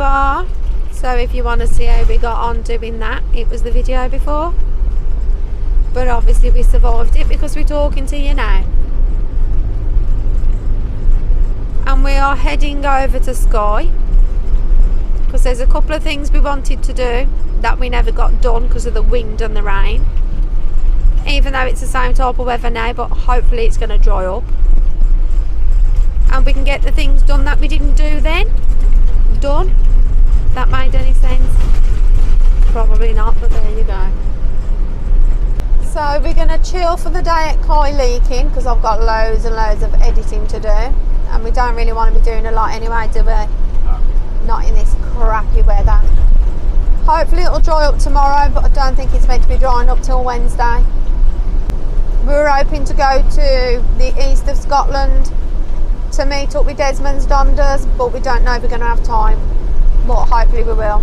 Ba. So if you want to see how we got on doing that, it was the video before. But obviously we survived it because we're talking to you now. And we are heading over to Skye because there's a couple of things we wanted to do that we never got done because of the wind and the rain. Even though it's the same type of weather now, but hopefully it's going to dry up. And we can get the things done that we didn't do then. Done. If that made any sense. Probably not, but there you go. So we're going to chill for the day at Leaking because I've got loads and loads of editing to do. And we don't really want to be doing a lot anyway, do we? No. Not in this crappy weather. Hopefully it'll dry up tomorrow, but I don't think it's meant to be drying up till Wednesday. We were hoping to go to the east of Scotland to meet up with Desmond's Donders, but we don't know if we're going to have time. But hopefully we will.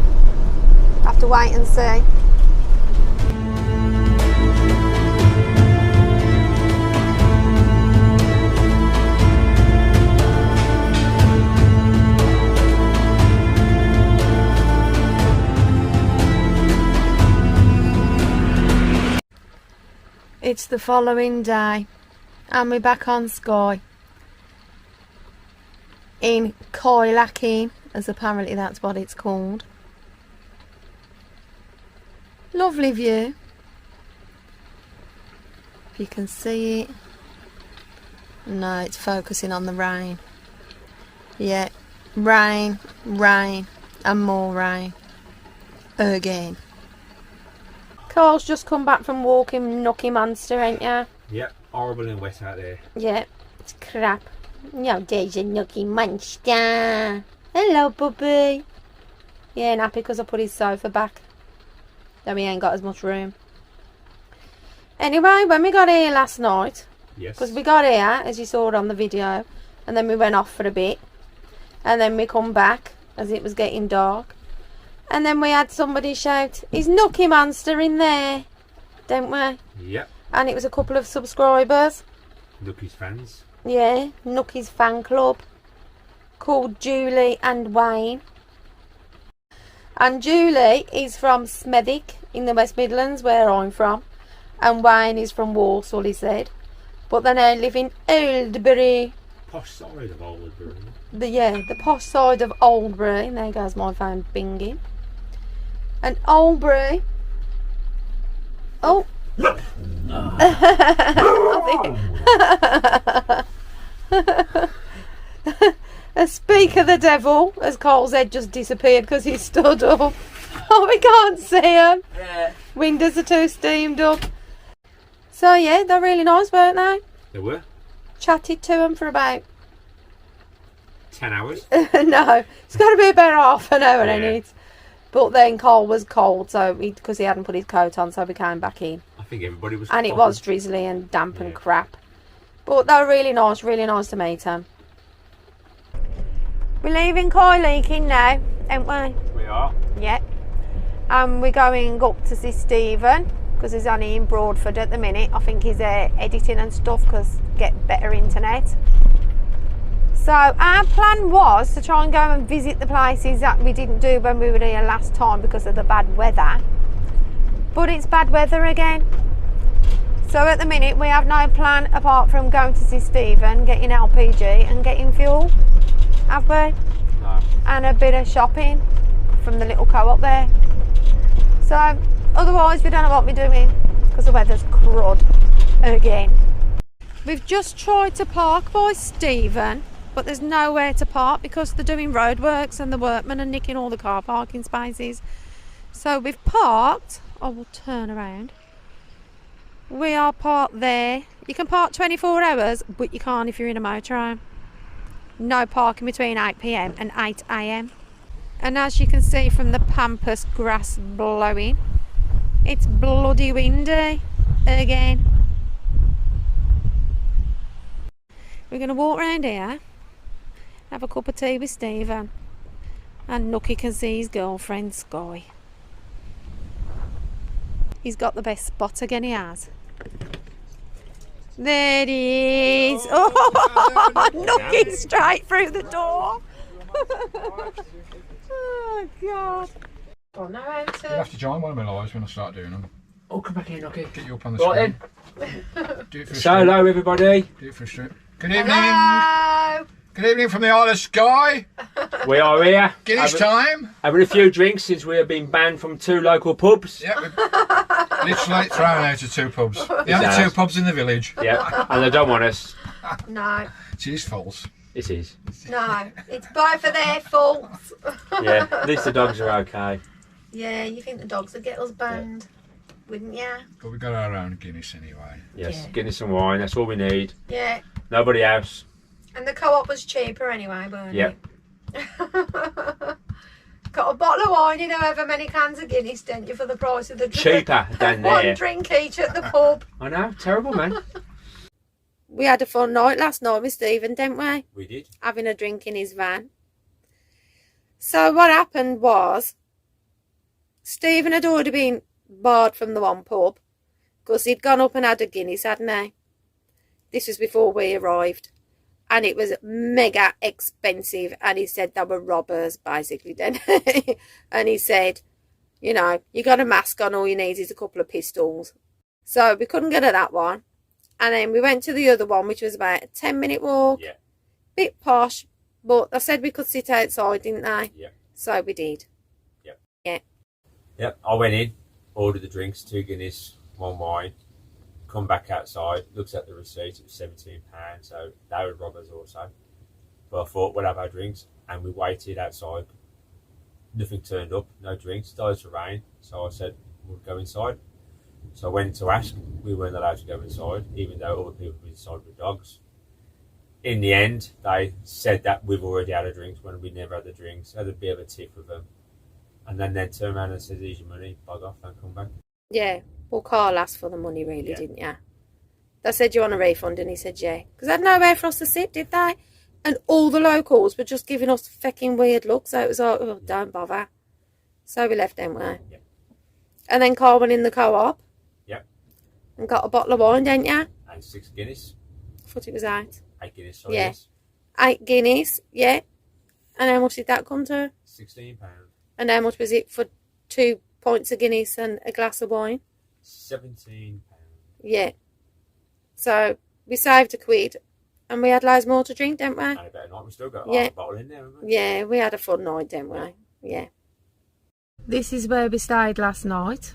Have to wait and see. It's the following day and we're back on Skye in Bealach, as apparently that's what it's called. Lovely view, if you can see it. No, it's focusing on the rain. Yeah, rain, rain and more rain again. Carl's just come back from walking Nookie Monster, ain't ya? Yep, horrible and wet out there. Yeah, it's crap. No, there's a Nookie Monster. Hello, bubby. Yeah, and happy because I put his sofa back. Though he ain't got as much room. Anyway, when we got here last night, yes, because we got here, as you saw on the video, and then we went off for a bit, and then we come back as it was getting dark. And then we had somebody shout, "Is Nookie Monster in there?" Don't we? Yep. And it was a couple of subscribers. Nookie's fans. Yeah, Nookie's fan club. Called Julie and Wayne. And Julie is from Smethwick in the West Midlands, where I'm from. And Wayne is from Walsall, he said. But they now live in Oldbury. Posh side of Oldbury. The posh side of Oldbury. And there goes my phone binging. And Oldbury. Oh. A speak of the devil, as Cole's head just disappeared because he stood up. Oh, we can't see him. Yeah. Windows are too steamed up. So yeah, they're really nice, weren't they? They were. Chatted to them for about 10 hours. No, it's got to be about half an hour in Yeah. it. But then Cole was cold, so because he hadn't put his coat on, so we came back in. I think everybody was. And it was drizzly and damp and crap. But they were really nice to meet them. We're leaving Bealach now, aren't we? We are. Yep. And we're going up to see Stephen because he's only in Broadford at the minute. I think he's editing and stuff because get better internet. So our plan was to try and go and visit the places that we didn't do when we were here last time because of the bad weather. But it's bad weather again. So at the minute we have no plan apart from going to see Stephen, getting LPG and getting fuel. Have we? No. And a bit of shopping from the little co-op there. So otherwise we don't know what we're doing because the weather's crud again. We've just tried to park by Stephen, but there's nowhere to park because they're doing roadworks and the workmen are nicking all the car parking spaces. So we've parked. I will turn around. We are parked there. You can park 24 hours, but you can't if you're in a motorhome. No parking between 8 PM and 8 AM. And as you can see from the pampas grass blowing, it's bloody windy again. We're going to walk around here, have a cup of tea with Stephen, and Nookie can see his girlfriend Skye. He's got the best spot again, he has. There he is. Oh, Nookie straight through the door. Oh God. Oh, no You'll answer. have to join one of my lives when I start doing them. Oh, come back here, Nookie. Get you up on the Right screen. then. Do it for a Say stream. hello, everybody. Do it for a stream. Good evening. Hello. Good evening from the Isle of Skye. We are here. Guinness time. Having a few drinks since we have been banned from 2 local pubs. Yeah, we're literally thrown out of 2 pubs. The only 2 pubs in the village. Yeah, and they don't want us. No. It is false. It is. No. It's both of their faults. Yeah, at least the dogs are okay. Yeah, you think the dogs would get us banned, wouldn't you? But we got our own Guinness anyway. Yes, Yeah. Guinness some wine, that's all we need. Yeah. Nobody else. And the co-op was cheaper anyway, weren't Yep. it? Got a bottle of wine, you know, however many cans of Guinness, didn't you, for the price of the drink? Cheaper than One there. drink each at the pub. I know, terrible, man. We had a fun night last night with Stephen, didn't we? We did. Having a drink in his van. So what happened was, Stephen had already been barred from the one pub because he'd gone up and had a Guinness, hadn't he? This was before we arrived. And it was mega expensive. And he said they were robbers, basically, didn't he? And he said, you know, you got a mask on, all you need is a couple of pistols. So we couldn't get at that one. And then we went to the other one, which was about a 10-minute walk. Yeah. Bit posh. But they said we could sit outside, didn't they? Yeah. So we did. Yep. Yeah. Yep, I went in, ordered the drinks, 2 Guinness, 1 wine, come back outside, looks at the receipt, it was £17, so they were robbers also. But I thought, we'll have our drinks, and we waited outside. Nothing turned up, no drinks, started to rain, so I said, we'll go inside. So I went to ask, we weren't allowed to go inside, even though other people were inside with dogs. In the end, they said that we've already had a drinks when we never had the drinks, had a bit of a tip with them. And then they'd turn around and said, here's your money, bug off, don't come back. Yeah. Well, Carl asked for the money, really, Yeah. didn't you? They said, you want a refund? And he said, yeah. Because they had nowhere for us to sit, did they? And all the locals were just giving us fucking weird looks. So it was like, oh, don't bother. So we left, didn't we? Yeah. And then Carl went in the co-op. Yep. And got a bottle of wine, didn't you? And 6 Guinness, I thought it was 8. 8 Guinness, sorry. Yeah. Yes. 8 Guinness, yeah. And how much did that come to? £16. And how much was it for 2 pints of Guinness and a glass of wine? £17. Yeah. So we saved £1 and we had loads more to drink, didn't we? And a better night, we still got Yeah. half a bottle in there, haven't we? Yeah, we had a fun night, didn't we? Yeah. This is where we stayed last night,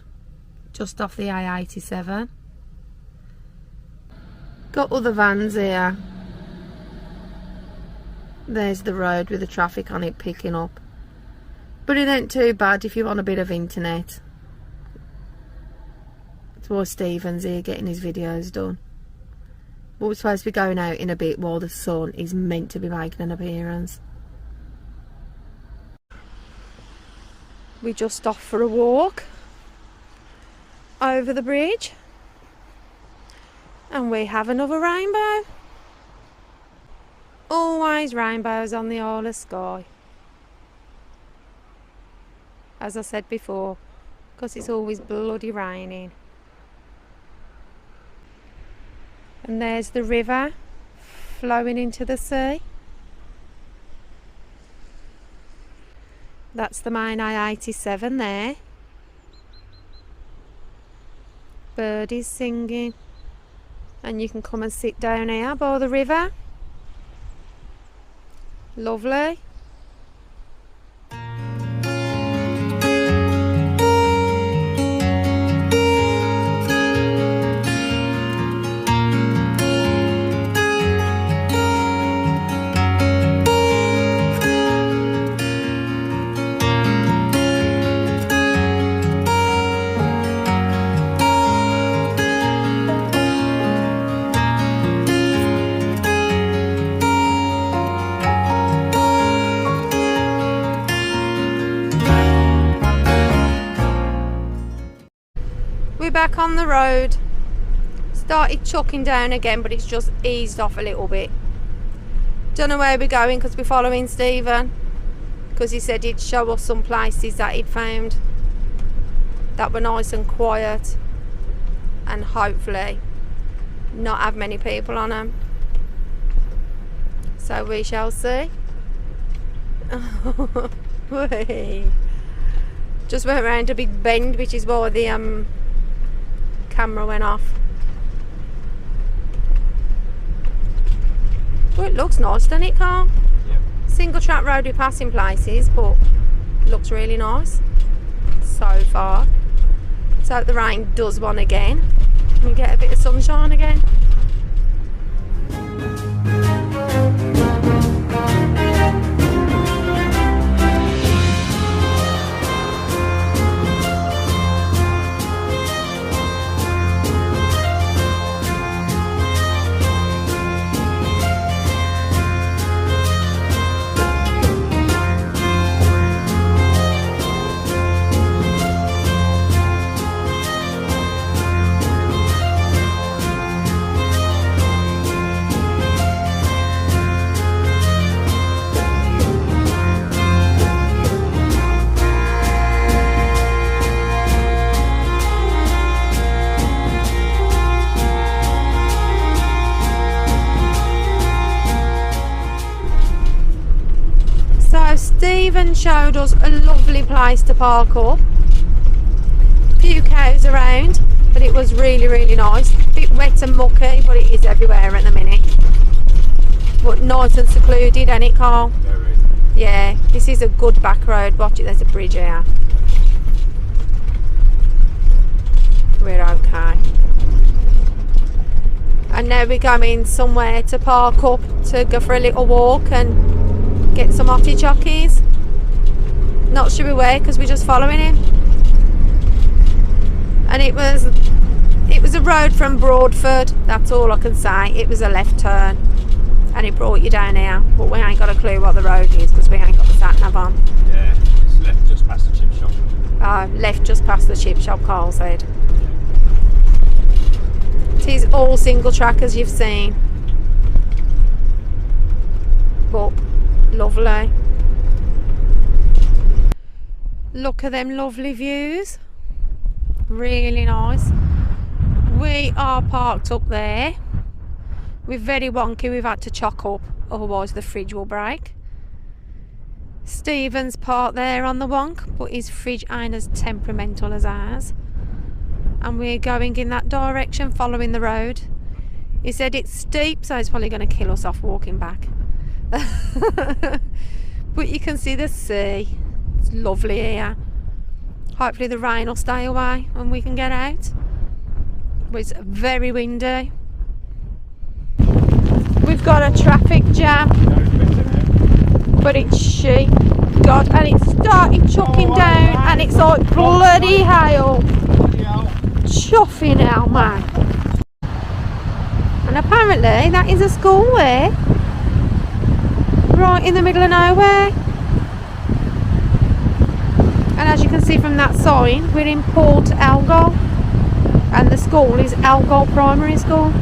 just off the A87. Got other vans here. There's the road with the traffic on it picking up. But it ain't too bad if you want a bit of internet. That's why Stephen's here getting his videos done. But we're supposed to be going out in a bit while the sun is meant to be making an appearance. We just off for a walk over the bridge. And we have another rainbow. Always rainbows on the Isle of Skye. As I said before, because it's always bloody raining. And there's the river flowing into the sea. That's the main A87 there. Birdies singing. And you can come and sit down here by the river. Lovely. We're back on the road. Started chucking down again, but it's just eased off a little bit. Don't know where we're going because we're following Stephen, because he said he'd show us some places that he'd found that were nice and quiet and hopefully not have many people on them. So we shall see. Whee. Just went around a big bend, which is why the camera went off. Well, it looks nice, doesn't it, Carl? Yep. Single track road we pass in places, but it looks really nice so far. Let's hope the rain does one again and we get a bit of sunshine again. Stephen showed us a lovely place to park up. Few cows around, but it was really nice. Bit wet and mucky, but it is everywhere at the minute. But nice and secluded, ain't it, Carl? Very. Yeah, this is a good back road. Watch it, there's a bridge here. We're okay. And now we're going somewhere to park up to go for a little walk and get some hottie chockies. Not sure where because we're just following him. And it was a road from Broadford, that's all I can say. It was a left turn and it brought you down here, but we ain't got a clue what the road is because we ain't got the sat nav on. Yeah, it's left just past the chip shop. Left just past the chip shop, Carl said. It is all single track as you've seen, but lovely. Look at them lovely views, really nice. We are parked up there. We're very wonky, we've had to chock up, otherwise the fridge will break. Stephen's parked there on the wonk, but his fridge ain't as temperamental as ours. And we're going in that direction, following the road. He said it's steep, so he's probably going to kill us off walking back. But you can see the sea. It's lovely here. Hopefully the rain will stay away and we can get out. But it's very windy. We've got a traffic jam, but it's sheep. God, and it started chucking down and it's like bloody hail. Chuffing hell, man. And apparently that is a school there, right in the middle of nowhere. And as you can see from that sign, we're in Port Elgol and the school is Elgol Primary School.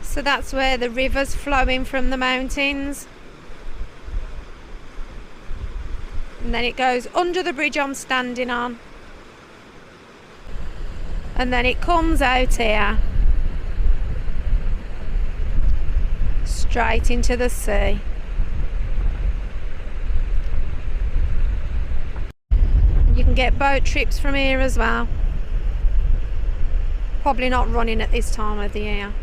So that's where the river's flowing from the mountains. And then it goes under the bridge I'm standing on. And then it comes out here. Straight into the sea. You can get boat trips from here as well. Probably not running at this time of the year.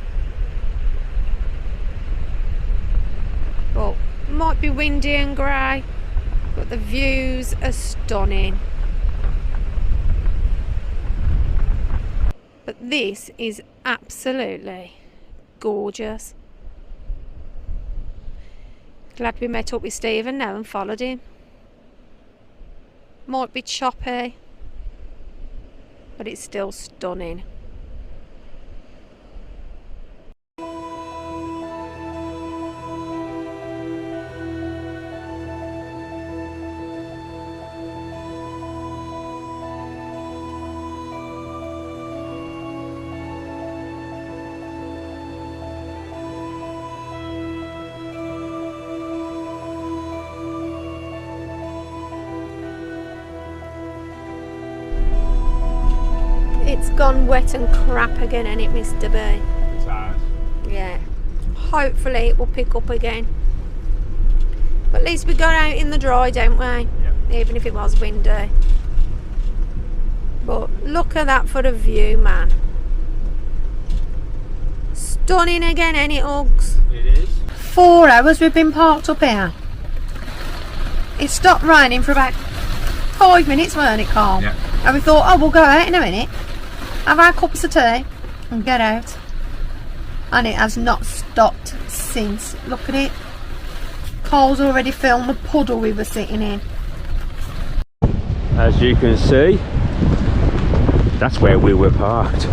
But might be windy and grey, but the views are stunning. But this is absolutely gorgeous. Glad we met up with Stephen now and followed him. Might be choppy, but it's still stunning. gone wet and crap again, and it, Mr. B. It's ours. Yeah. Hopefully it will pick up again. But at least we got out in the dry, don't we? Yeah. Even if it was windy. But look at that for a view, man. Stunning again, ain't it, Uggs? It is. 4 hours we've been parked up here. It stopped raining for about 5 minutes, weren't it, Carl? Yeah. And we thought, oh, we'll go out in a minute, have our cups of tea and get out. And it has not stopped since. Look at it. Carl's already filmed the puddle we were sitting in. As you can see, that's where we were parked.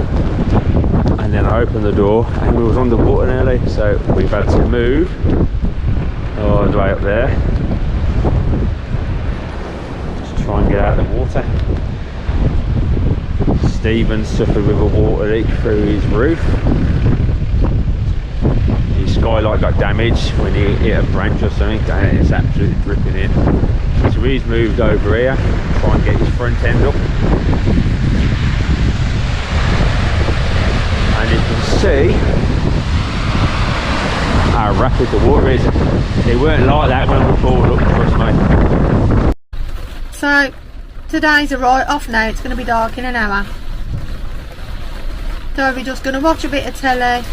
And then I opened the door and we was on the water nearly, so we've had to move all the way up there. Just try and get out of the water. Stephen suffered with a water leak through his roof. His skylight got damaged when he hit a branch or something, and it's absolutely dripping in. So he's moved over here, try and get his front end up. And you can see how rapid the water is. It weren't like that when we pulled up, trust me. So today's a write off now, it's going to be dark in an hour. So we're just going to watch a bit of telly,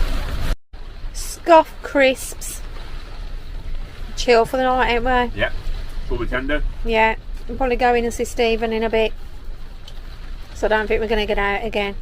scoff crisps, chill for the night, ain't we? Yeah, that's what we can do. Yeah, we'll probably go in and see Stephen in a bit. So I don't think we're going to get out again.